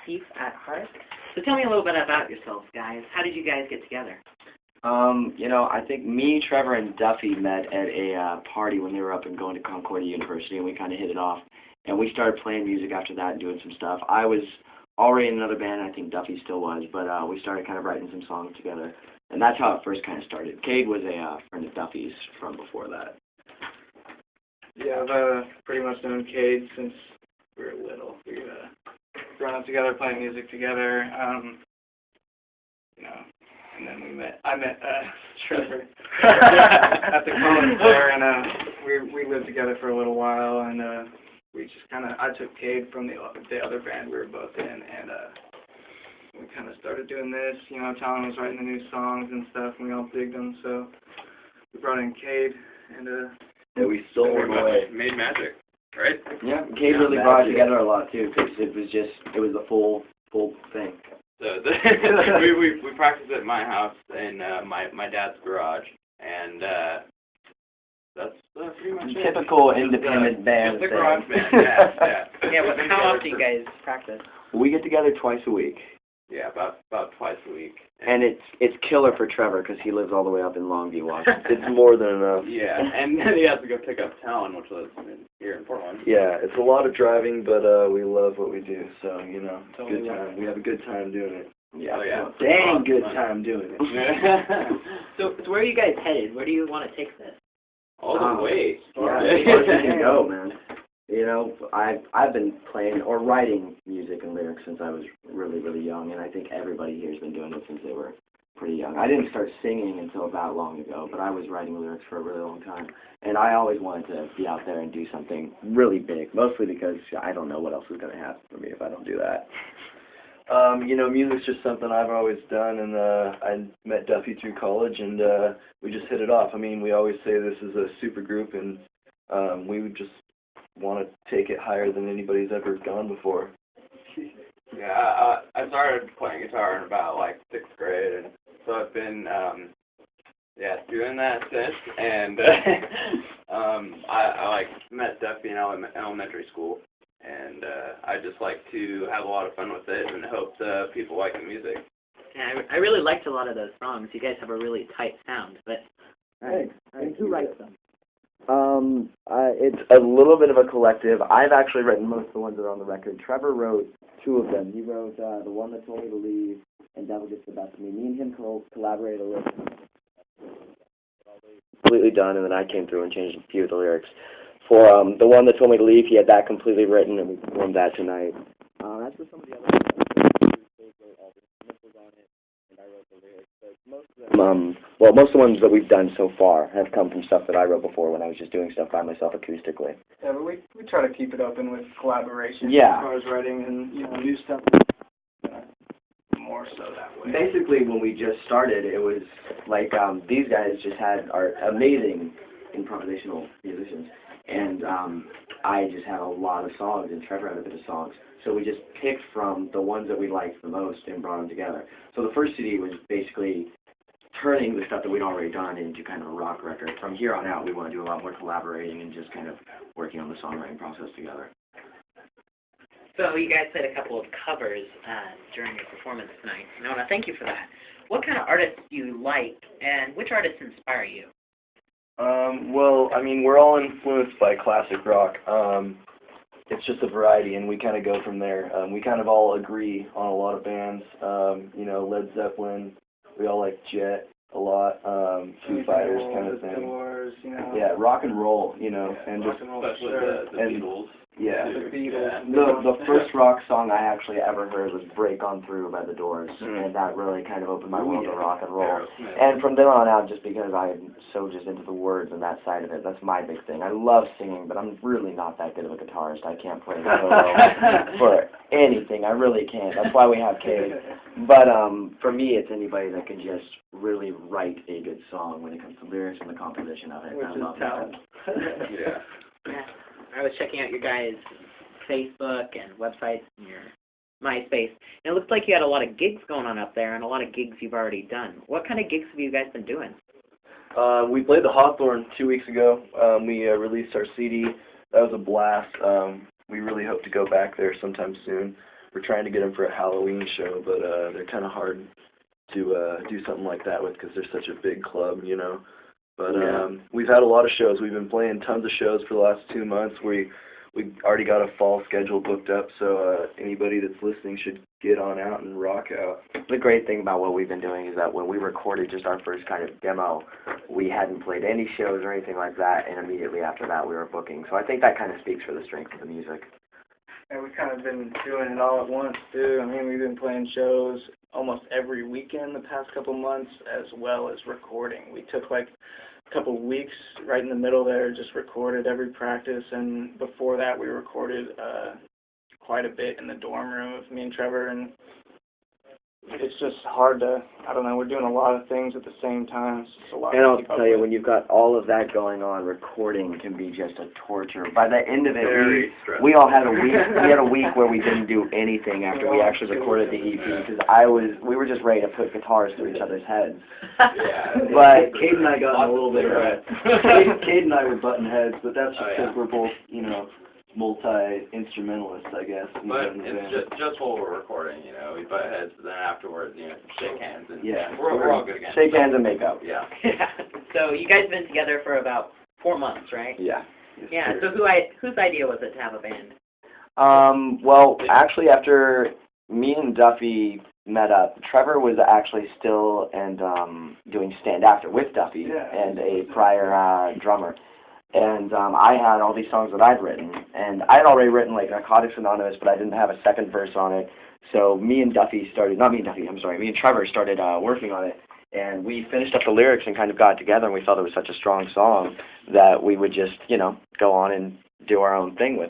Chief at heart. So tell me a little bit about yourselves, guys. How did you guys get together? You know, I think me, Trevor, and Duffy met at a party when they were up and going to Concordia University, and we kind of hit it off. And we started playing music after that and doing some stuff. I was already in another band, and I think Duffy still was, but we started kind of writing some songs together. And that's how it first kind of started. Cade was a friend of Duffy's from before that. Yeah, I've pretty much known Cade since we were little. We've grown up together, playing music together, you know, and then I met Trevor at the college there, and we lived together for a little while, and we just I took Cade from the other band we were both in, and we kind of started doing this, you know, Talon was writing the new songs and stuff, and we all digged them, so we brought in Cade, and yeah, we stole him away. Made magic, right? Yeah, Cade really brought it together a lot too, because it was a full thing. So we practiced at my house in my dad's garage, and that's pretty much it. Typical independent band Just a thing. garage band, yeah. Yeah, but how often do you guys practice? We get together twice a week. Yeah, about twice a week. And it's killer for Trevor because he lives all the way up in Longview, Washington. It's more than enough. Yeah, and then he has to go pick up Talon, which lives here in Portland. Yeah, it's a lot of driving, but we love what we do, so, you know, it's a good time. We have a good time doing it. Yeah, Oh, yeah. dang good time doing it. So where are you guys headed? Where do you want to take this? All the way. Yeah, as far as you can go, man. You know, I've been playing or writing music and lyrics since I was really, really young, and I think everybody here has been doing it since they were pretty young. I didn't start singing until that long ago, but I was writing lyrics for a really long time, and I always wanted to be out there and do something really big, mostly because I don't know what else is going to happen for me if I don't do that. You know, music's just something I've always done, and I met Duffy through college, and we just hit it off. I mean, we always say this is a super group, and we would just want to take it higher than anybody's ever gone before. Yeah, I started playing guitar in about like 6th grade, and so I've been doing that since. And I like met Duffy in elementary school, and I just like to have a lot of fun with it and hope people like the music. Yeah, I really liked a lot of those songs. You guys have a really tight sound, but who writes them? It's a little bit of a collective. I've actually written most of the ones that are on the record. Trevor wrote 2 of them. He wrote The One That Told Me to Leave and Devil Gets the Best of Me. Me and him collaborated a little. Completely done, and then I came through and changed a few of the lyrics. For The One That Told Me to Leave, he had that completely written, and we performed that tonight. As for some of the other I wrote the lyrics, but most of the ones that we've done so far have come from stuff that I wrote before when I was just doing stuff by myself acoustically. yeah, but we try to keep it open with collaboration Yeah. as far as writing and, you know, new stuff, more so that way. Basically, when we just started, it was like these guys just are amazing improvisational musicians, and I just had a lot of songs, and Trevor had a bit of songs. So we just picked from the ones that we liked the most and brought them together. So the first CD was basically turning the stuff that we'd already done into kind of a rock record. From here on out, we want to do a lot more collaborating and just kind of working on the songwriting process together. So you guys played a couple of covers during your performance tonight, and I want to thank you for that. What kind of artists do you like, and which artists inspire you? Well, I mean, we're all influenced by classic rock. It's just a variety, and we kind of go from there. We kind of all agree on a lot of bands. You know, Led Zeppelin, we all like Jet a lot, Foo Fighters kind of thing. Doors, you know. Yeah, rock and roll, you know, and rock just, and roll, Especially sure. the Beatles. yeah. The Beatles. The first rock song I actually ever heard was Break On Through by The Doors, and that really kind of opened my world to rock and roll. Aerosmith. And from then on out, just because I'm so just into the words and that side of it, that's my big thing. I love singing, but I'm really not that good of a guitarist. I can't play the solo for anything. I really can't. That's why we have Cade. But for me, it's anybody that can just really write a good song when it comes to lyrics and the composition of it. Which I is love talent. Yeah. Yeah. I was checking out your guys' Facebook and websites and your MySpace, and it looks like you had a lot of gigs going on up there and a lot of gigs you've already done. What kind of gigs have you guys been doing? We played the Hawthorne 2 weeks ago. We released our CD. That was a blast. We really hope to go back there sometime soon. we're trying to get them for a Halloween show, but they're kind of hard to do something like that with because they're such a big club, you know. But we've had a lot of shows. We've been playing tons of shows for the last 2 months. We already got a fall schedule booked up, so anybody that's listening should get on out and rock out. The great thing about what we've been doing is that when we recorded just our first kind of demo, we hadn't played any shows or anything like that, and immediately after that we were booking. So I think that kind of speaks for the strength of the music. And we've kind of been doing it all at once, too. I mean, we've been playing shows almost every weekend the past couple months, as well as recording. We took, like, a couple weeks right in the middle there, just recorded every practice, and before that we recorded quite a bit in the dorm room of me and Trevor, and it's just hard to, I don't know, we're doing a lot of things at the same time. It's just a lot And to I'll keep tell up you, with. when you've got all of that going on, recording can be just a torture. By the end of it, Very stressful. we all had a week. We had a week where we didn't do anything after we actually recorded the EP because we were just ready to put guitars through each other's heads. Yeah. But Cade and I got in a little bit of a Cade and I were butting heads, but that's just because we're both, you know, multi-instrumentalists, I guess. But it's just while we're recording, you know, we butt heads, but then afterwards, you know, shake hands, and Yeah. we're all good again. Shake hands and make out. Yeah. So you guys have been together for about 4 months, right? Yeah. Yeah. So whose idea was it to have a band? Well, actually, after me and Duffy met up, Trevor was actually still doing Stand After with Duffy and a prior drummer. And I had all these songs that I'd written, and I had already written like Narcotics Anonymous, but I didn't have a second verse on it. So me and Trevor started working on it, and we finished up the lyrics and kind of got together, and we felt it was such a strong song that we would just, you know, go on and do our own thing with it.